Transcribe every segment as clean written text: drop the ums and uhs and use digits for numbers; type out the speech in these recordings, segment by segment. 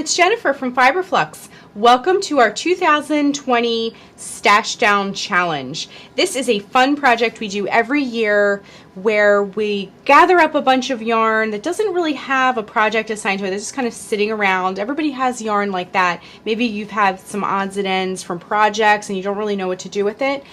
it's Jennifer from Fiber Flux. Welcome to our 2020 Stashdown Challenge. This is a fun project we do every year where we gather up a bunch of yarn that doesn't really have a project assigned to it. It's just kind of sitting around. Everybody has yarn like that. Maybe you've had some odds and ends from projects and you don't really know what to do with it.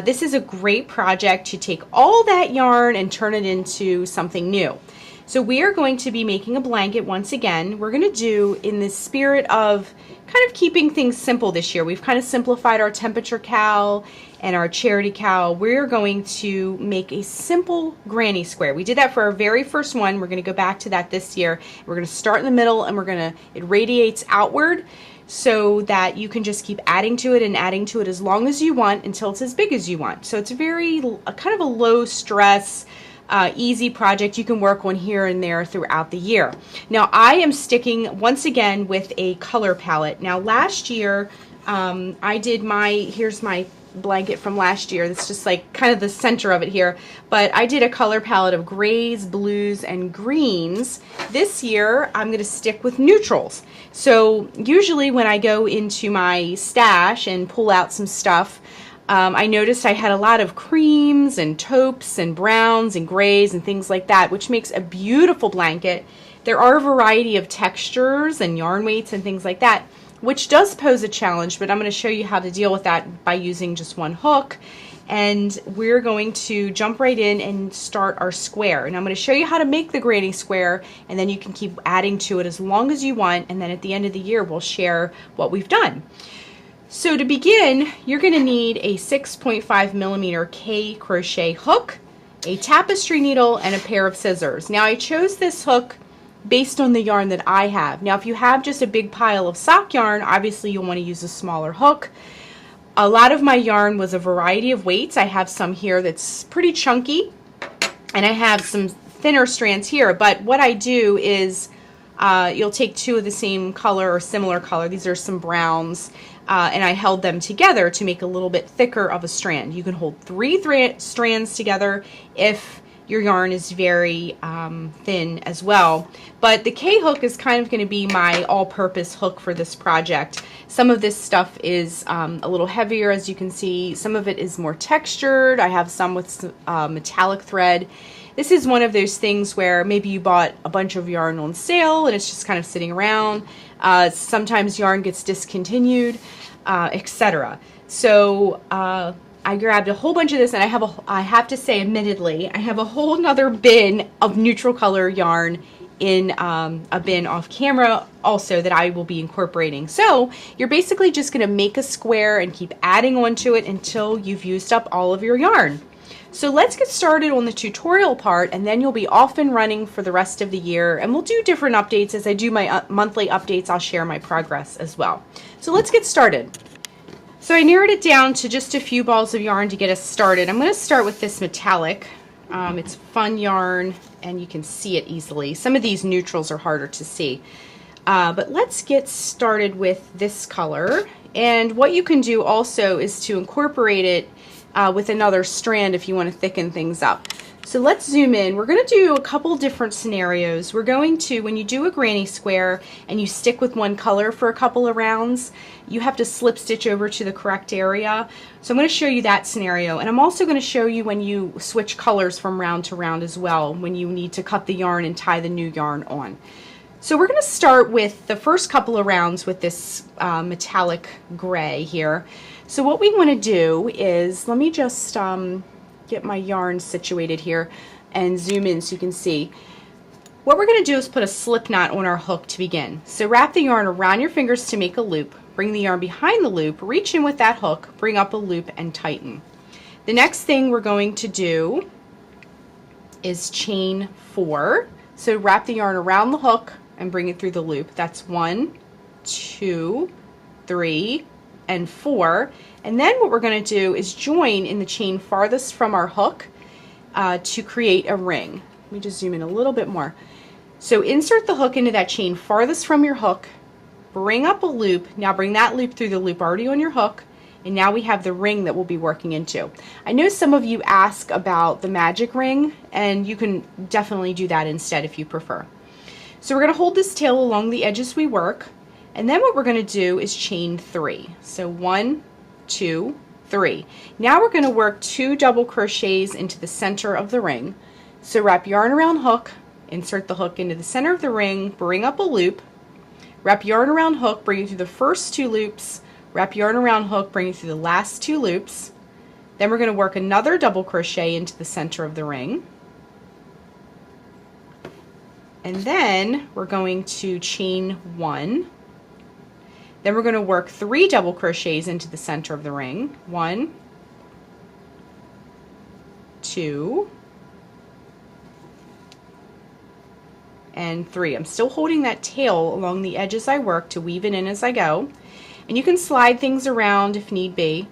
This is a great project to take all that yarn and turn it into something new. So we are going to be making a blanket once again. We're going to do in the spirit of kind of keeping things simple this year. We've kind of simplified our temperature cowl and our charity cowl. We're going to make a simple granny square. We did that for our very first one. We're going to go back to that this year. We're going to start in the middle and it radiates outward so that you can just keep adding to it and adding to it as long as you want until it's as big as you want. So it's very kind of a low stress, easy project you can work on here and there throughout the year. Now I am sticking once again with a color palette. Now last year I did here's my blanket from last year. That's just like kind of the center of it here, but I did a color palette of grays, blues, and greens. This year I'm going to stick with neutrals. So usually when I go into my stash and pull out some stuff, I noticed I had a lot of creams and taupes and browns and grays and things like that, which makes a beautiful blanket. There are a variety of textures and yarn weights and things like that, which does pose a challenge, but I'm going to show you how to deal with that by using just one hook. And we're going to jump right in and start our square. And I'm going to show you how to make the granny square, and then you can keep adding to it as long as you want, and then at the end of the year we'll share what we've done. So to begin, you're going to need a 6.5mm K crochet hook, a tapestry needle, and a pair of scissors. Now I chose this hook based on the yarn that I have. Now if you have just a big pile of sock yarn, obviously you'll want to use a smaller hook. A lot of my yarn was a variety of weights. I have some here that's pretty chunky, and I have some thinner strands here, but what I do is you'll take two of the same color or similar color. These are some browns. And I held them together to make a little bit thicker of a strand. You can hold three strands together if your yarn is very thin as well. But the K hook is kind of going to be my all-purpose hook for this project. Some of this stuff is a little heavier, as you can see. Some of it is more textured. I have some with metallic thread. This is one of those things where maybe you bought a bunch of yarn on sale and it's just kind of sitting around. Sometimes yarn gets discontinued, etc. So I grabbed a whole bunch of this, and I have to say, admittedly, I have a whole nother bin of neutral color yarn in a bin off camera also that I will be incorporating. So you're basically just going to make a square and keep adding onto it until you've used up all of your yarn. So let's get started on the tutorial part, and then you'll be off and running for the rest of the year, and we'll do different updates. As I do my monthly updates, I'll share my progress as well. So let's get started. So I narrowed it down to just a few balls of yarn to get us started. I'm going to start with this metallic. It's fun yarn and you can see it easily. Some of these neutrals are harder to see. But let's get started with this color. And what you can do also is to incorporate it with another strand if you want to thicken things up. So let's zoom in. We're going to do a couple different scenarios. We're going to, when you do a granny square and you stick with one color for a couple of rounds, you have to slip stitch over to the correct area. So I'm going to show you that scenario, and I'm also going to show you when you switch colors from round to round as well, when you need to cut the yarn and tie the new yarn on. So we're going to start with the first couple of rounds with this metallic gray here. So what we want to do is, let me just get my yarn situated here and zoom in so you can see. What we're going to do is put a slip knot on our hook to begin. So wrap the yarn around your fingers to make a loop, bring the yarn behind the loop, reach in with that hook, bring up a loop, and tighten. The next thing we're going to do is chain 4. So wrap the yarn around the hook and bring it through the loop. That's 1, 2, 3, and 4. And then what we're going to do is join in the chain farthest from our hook to create a ring. Let me just zoom in a little bit more. So insert the hook into that chain farthest from your hook, bring up a loop. Now bring that loop through the loop already on your hook, and now we have the ring that we'll be working into. I know some of you ask about the magic ring, and you can definitely do that instead if you prefer. So we're going to hold this tail along the edge as we work, and then what we're going to do is chain 3. So 1, 2, 3. Now we're going to work 2 double crochets into the center of the ring. So wrap yarn around hook, insert the hook into the center of the ring, bring up a loop, wrap yarn around hook, bring it through the first 2 loops, wrap yarn around hook, bring it through the last 2 loops. Then we're going to work another double crochet into the center of the ring. And then we're going to chain 1. Then we're going to work 3 double crochets into the center of the ring. 1, 2, and 3. I'm still holding that tail along the edge as I work to weave it in as I go. And you can slide things around if need be.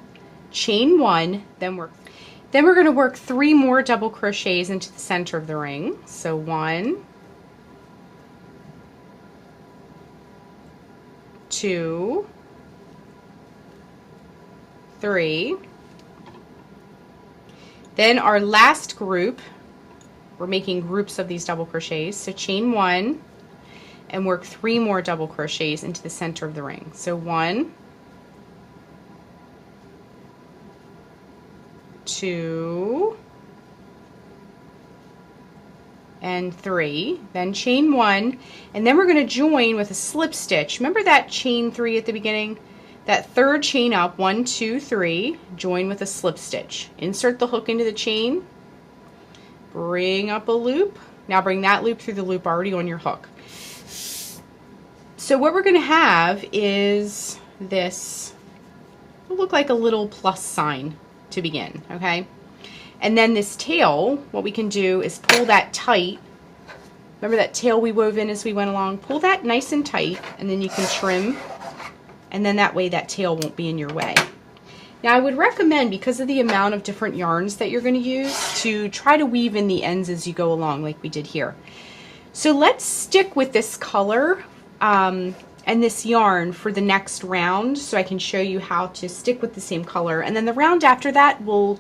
Chain 1, then we're going to work 3 more double crochets into the center of the ring. So 1, 2, 3. Then our last group, we're making groups of these double crochets. So chain 1 and work 3 more double crochets into the center of the ring. So 1, 2, and 3, then chain 1, and then we're going to join with a slip stitch. Remember that chain 3 at the beginning? That third chain up, 1, 2, 3, join with a slip stitch. Insert the hook into the chain, bring up a loop. Now bring that loop through the loop already on your hook. So what we're going to have is this, will look like a little plus sign to begin, okay? And then this tail, what we can do is pull that tight. Remember that tail we wove in as we went along? Pull that nice and tight, and then you can trim, and then that way that tail won't be in your way. Now I would recommend, because of the amount of different yarns that you're going to use, to try to weave in the ends as you go along like we did here. So let's stick with this color and this yarn for the next round, so I can show you how to stick with the same color, and then the round after that we'll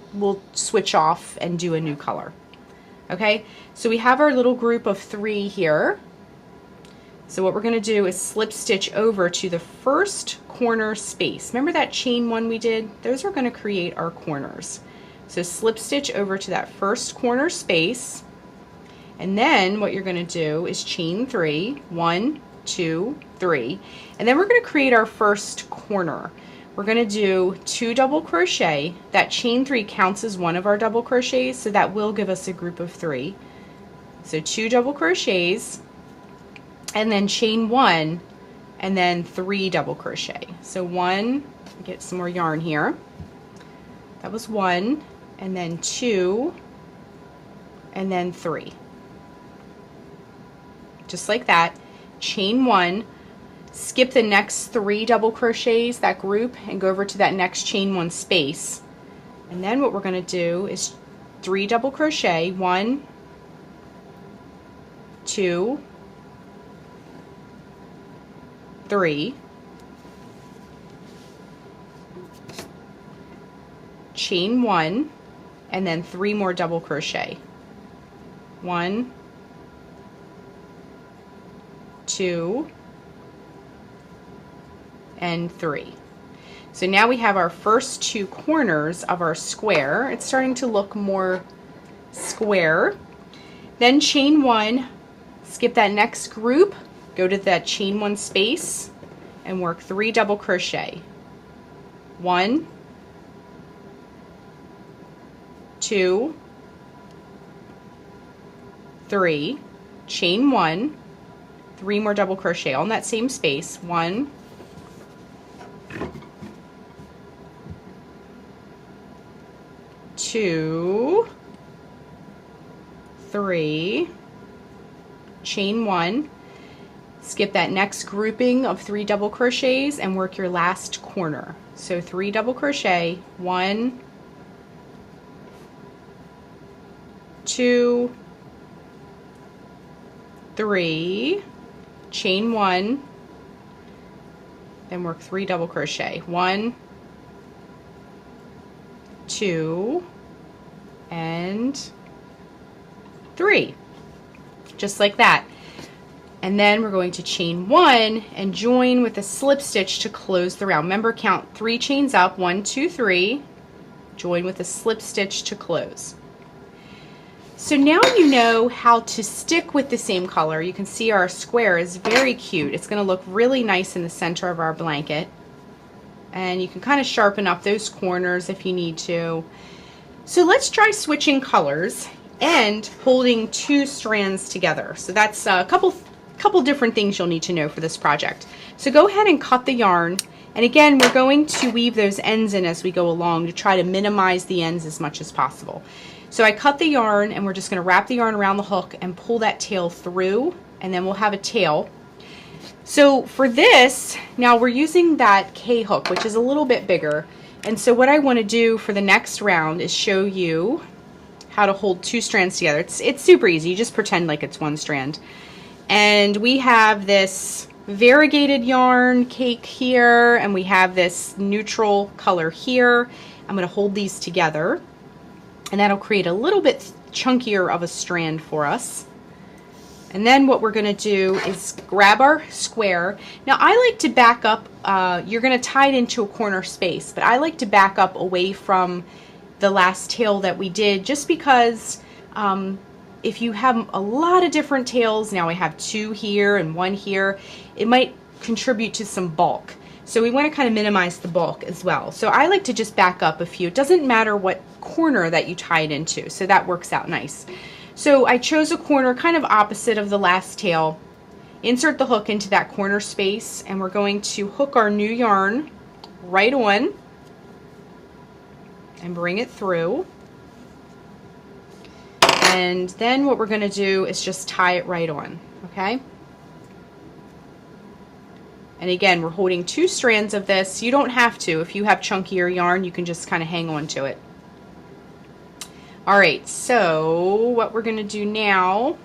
switch off and do a new color. Okay, so we have our little group of 3 here. So what we're going to do is slip stitch over to the first corner space. Remember that chain 1 we did? Those are going to create our corners. So slip stitch over to that first corner space, and then what you're going to do is chain 3, 1, 2, 3, and then we're going to create our first corner. We're going to do 2 double crochet. That chain 3 counts as one of our double crochets, so that will give us a group of 3. So 2 double crochets, and then chain 1, and then 3 double crochet. So 1, get some more yarn here. That was 1, and then 2, and then 3. Just like that. Chain 1, skip the next 3 double crochets, that group, and go over to that next chain 1 space. And then what we're going to do is 3 double crochet, 1, 2, 3, chain 1, and then 3 more double crochet. 1, 2, and 3. So now we have our first 2 corners of our square. It's starting to look more square. Then chain 1, skip that next group, go to that chain 1 space, and work 3 double crochet. 1, 2, 3, chain 1, 3 more double crochet all in that same space. 1, 2, 3, chain 1, skip that next grouping of 3 double crochets and work your last corner. So 3 double crochet, 1, 2, 3, chain 1, then work 3 double crochet. 1, 2, and 3. Just like that. And then we're going to chain 1 and join with a slip stitch to close the round. Remember, count 3 chains up, 1, 2, 3, join with a slip stitch to close. So now you know how to stick with the same color. You can see our square is very cute. It's going to look really nice in the center of our blanket. And you can kind of sharpen up those corners if you need to. So let's try switching colors and holding 2 strands together. So that's a couple different things you'll need to know for this project. So go ahead and cut the yarn. And again, we're going to weave those ends in as we go along to try to minimize the ends as much as possible. So I cut the yarn, and we're just going to wrap the yarn around the hook and pull that tail through, and then we'll have a tail. So for this, now we're using that K hook, which is a little bit bigger. And so what I want to do for the next round is show you how to hold 2 strands together. It's super easy. You just pretend like it's 1 strand. And we have this variegated yarn cake here, and we have this neutral color here. I'm going to hold these together, and that'll create a little bit chunkier of a strand for us. And then what we're going to do is grab our square. Now I like to back up, you're going to tie it into a corner space, but I like to back up away from the last tail that we did, just because if you have a lot of different tails, now I have 2 here and 1 here, it might contribute to some bulk. So we want to kind of minimize the bulk as well. So I like to just back up a few. It doesn't matter what corner that you tie it into, so that works out nice. So I chose a corner kind of opposite of the last tail. Insert the hook into that corner space, and we're going to hook our new yarn right on and bring it through. And then what we're going to do is just tie it right on, okay? And again, we're holding 2 strands of this. You don't have to. If you have chunkier yarn, you can just kind of hang on to it. All right, so what we're going to do now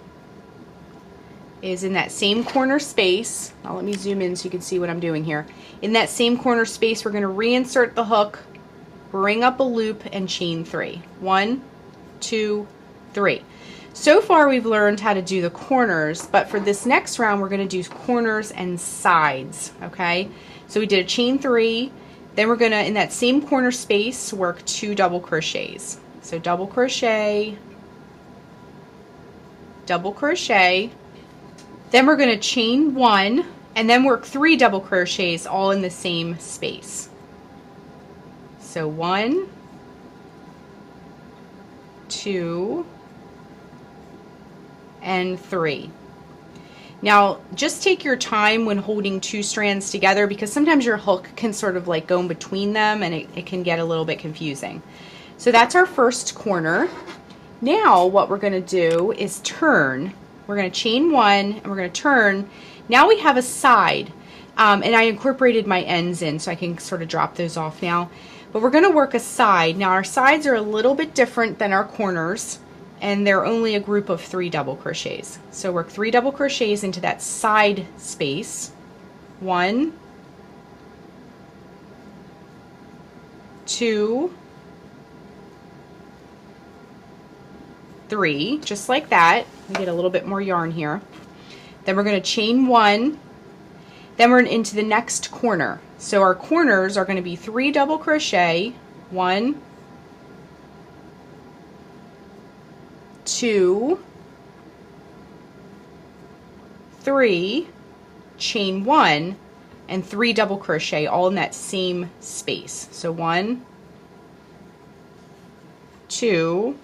is in that same corner space, now let me zoom in so you can see what I'm doing here. In that same corner space, we're going to reinsert the hook, bring up a loop, and chain 3. 1, 2, 3. So far we've learned how to do the corners, but for this next round we're going to do corners and sides, okay? So we did a chain 3, then we're going to, in that same corner space, work 2 double crochets. So double crochet, double crochet, then we're going to chain 1, and then work 3 double crochets all in the same space. So 1, 2, and 3. Now just take your time when holding 2 strands together, because sometimes your hook can sort of like go in between them, and it can get a little bit confusing. So that's our first corner. Now what we're going to do is turn. We're going to chain 1, and we're going to turn. Now we have a side, and I incorporated my ends in so I can sort of drop those off now. But we're going to work a side. Now our sides are a little bit different than our corners, and they're only a group of 3 double crochets. So work 3 double crochets into that side space. 1, 2, 3, just like that. We get a little bit more yarn here. Then we're going to chain 1. Then we're into the next corner. So our corners are going to be 3 double crochet. 1, 2, 3, chain 1, and 3 double crochet all in that same space. So 1, 2,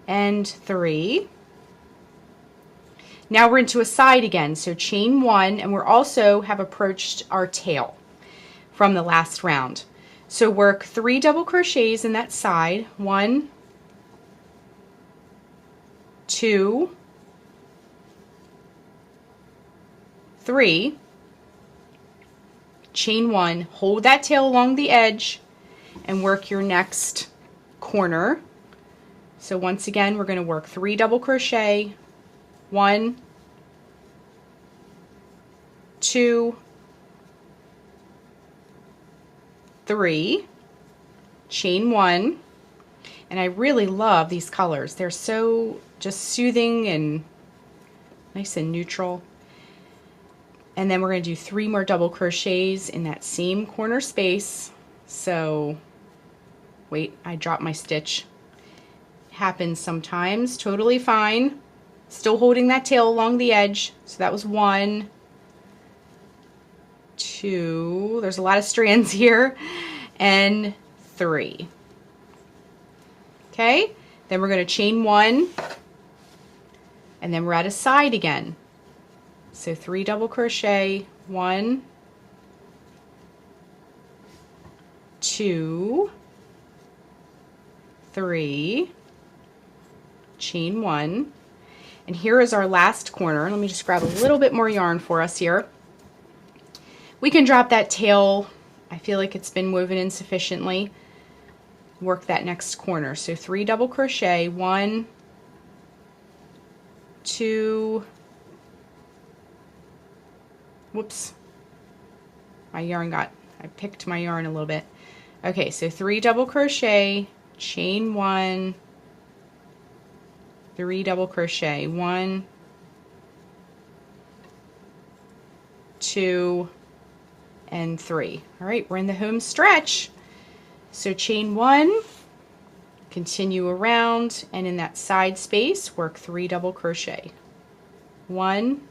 and 3. Now we're into a side again, so chain 1, and we're also have approached our tail from the last round. So work 3 double crochets in that side. 1, 2, 3, chain 1, hold that tail along the edge, and work your next corner. So once again, we're going to work 3 double crochet. 1, 2, 3, chain 1, And I really love these colors. They're so just soothing and nice and neutral. And then we're going to do 3 more double crochets in that same corner space. So, wait, I dropped my stitch. Happens sometimes, totally fine. Still holding that tail along the edge. So that was 1, 2, there's a lot of strands here, and 3. Okay, then we're going to chain 1, and then we're at a side again. So 3 double crochet, 1, 2, 3, chain 1, and here is our last corner. Let me just grab a little bit more yarn for us here. We can drop that tail. I feel like it's been woven insufficiently. Work that next corner. So 3 double crochet, 1, 2, whoops, I picked my yarn a little bit. Okay, so 3 double crochet, chain 1, 3 double crochet, 1, 2, and 3. All right, we're in the home stretch. So chain 1, continue around, and in that side space, work 3 double crochet. 1,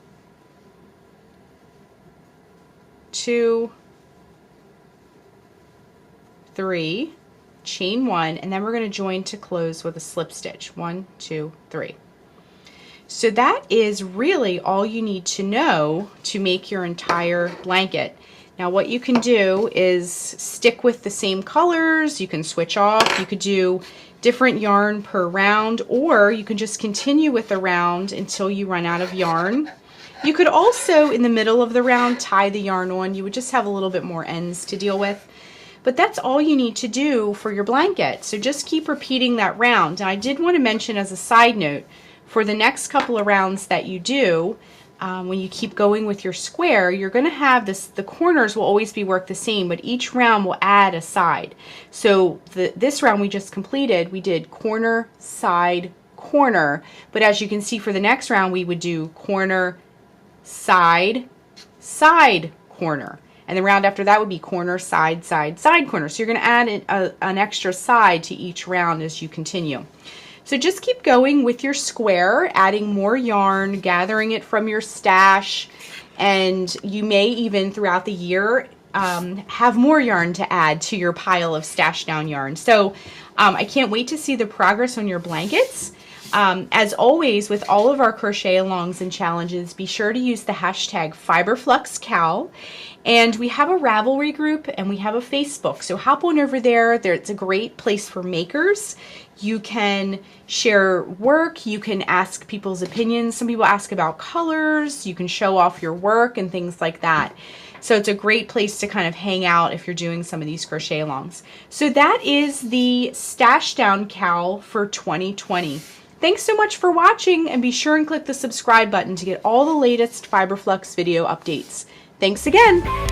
2, 3, chain 1, and then we're going to join to close with a slip stitch. 1, 2, 3. So that is really all you need to know to make your entire blanket. Now what you can do is stick with the same colors, you can switch off, you could do different yarn per round, or you can just continue with the round until you run out of yarn. You could also, in the middle of the round, tie the yarn on. You would just have a little bit more ends to deal with. But that's all you need to do for your blanket. So just keep repeating that round. And I did want to mention as a side note, for the next couple of rounds that you do, when you keep going with your square, you're going to have this, the corners will always be worked the same, but each round will add a side. So this round we just completed, we did corner, side, corner. But as you can see for the next round, we would do corner, side, side, corner. And the round after that would be corner, side, side, side, corner. So you're going to add an extra side to each round as you continue. So just keep going with your square, adding more yarn, gathering it from your stash, and you may even throughout the year have more yarn to add to your pile of stash down yarn. So I can't wait to see the progress on your blankets. As always, with all of our crochet alongs and challenges, be sure to use the hashtag FiberFluxCal. And we have a Ravelry group and we have a Facebook. So hop on over there. It's a great place for makers. You can share work. You can ask people's opinions. Some people ask about colors. You can show off your work and things like that. So it's a great place to kind of hang out if you're doing some of these crochet alongs. So that is the Stash Down Cal for 2020. Thanks so much for watching, and be sure and click the subscribe button to get all the latest Fiber Flux video updates. Thanks again!